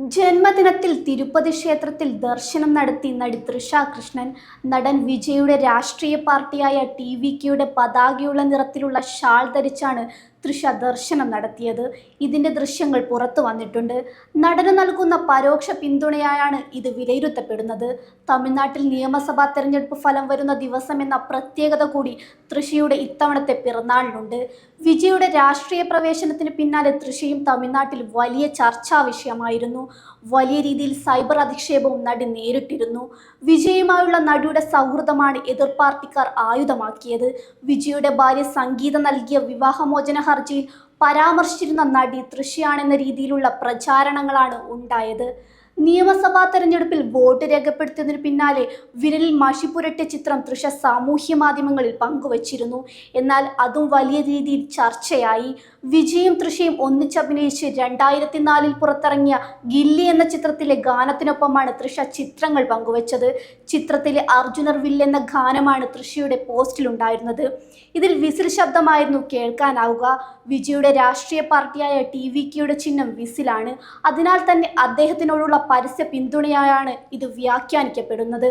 ജന്മദിനത്തിൽ തിരുപ്പതി ക്ഷേത്രത്തിൽ ദർശനം നടത്തി നടി തൃഷ കൃഷ്ണൻ. നടൻ വിജയുടെ രാഷ്ട്രീയ പാർട്ടിയായ ടി.വി.കെയുടെ പതാകയുള്ള നിറത്തിലുള്ള ഷാൾ ധരിച്ചാണ് തൃഷ ദർശനം നടത്തിയത്. ഇതിന്റെ ദൃശ്യങ്ങൾ പുറത്തു വന്നിട്ടുണ്ട്. നടന് നൽകുന്ന പരോക്ഷ പിന്തുണയായാണ് ഇത് വിലയിരുത്തപ്പെടുന്നത്. തമിഴ്നാട്ടിൽ നിയമസഭാ തെരഞ്ഞെടുപ്പ് ഫലം വരുന്ന ദിവസം എന്ന പ്രത്യേകത കൂടി തൃഷയുടെ ഇത്തവണത്തെ പിറന്നാളിനുണ്ട്. വിജയുടെ രാഷ്ട്രീയ പ്രവേശനത്തിന് പിന്നാലെ തൃഷയും തമിഴ്നാട്ടിൽ വലിയ ചർച്ചാ വിഷയമായിരുന്നു. വലിയ രീതിയിൽ സൈബർ അധിക്ഷേപവും നടി നേരിട്ടിരുന്നു. വിജയുമായുള്ള നടിയുടെ സൗഹൃദമാണ് എതിർ പാർട്ടിക്കാർ ആയുധമാക്കിയത്. വിജയുടെ ഭാര്യ സംഗീത നൽകിയ വിവാഹമോചന ഹർജിയിൽ പരാമർശിച്ചിരുന്ന നടി തൃഷയാണെന്ന രീതിയിലുള്ള പ്രചാരണങ്ങളാണ് ഉണ്ടായത്. നിയമസഭാ തെരഞ്ഞെടുപ്പിൽ വോട്ട് രേഖപ്പെടുത്തിയതിനു പിന്നാലെ വിരലിൽ മഷി പുരട്ടിയ ചിത്രം തൃഷ സാമൂഹ്യ മാധ്യമങ്ങളിൽ പങ്കുവച്ചിരുന്നു. എന്നാൽ അതും വലിയ രീതിയിൽ ചർച്ചയായി. വിജയും തൃഷയും ഒന്നിച്ചഭിനയിച്ച് 2004 പുറത്തിറങ്ങിയ ഗില്ലി എന്ന ചിത്രത്തിലെ ഗാനത്തിനൊപ്പമാണ് തൃഷ ചിത്രങ്ങൾ പങ്കുവച്ചത്. ചിത്രത്തിലെ അർജുനർ വില്ല് എന്ന ഗാനമാണ് തൃഷയുടെ പോസ്റ്റിലുണ്ടായിരുന്നത്. ഇതിൽ വിസിൽ ശബ്ദമായിരുന്നു കേൾക്കാനാവുക. വിജയുടെ രാഷ്ട്രീയ പാർട്ടിയായ ടി.വി.കെയുടെ ചിഹ്നം വിസിലാണ്. അതിനാൽ തന്നെ അദ്ദേഹത്തിനോടുള്ള പരസ്യ പിന്തുണയായാണ് ഇത് വ്യാഖ്യാനിക്കപ്പെടുന്നത്.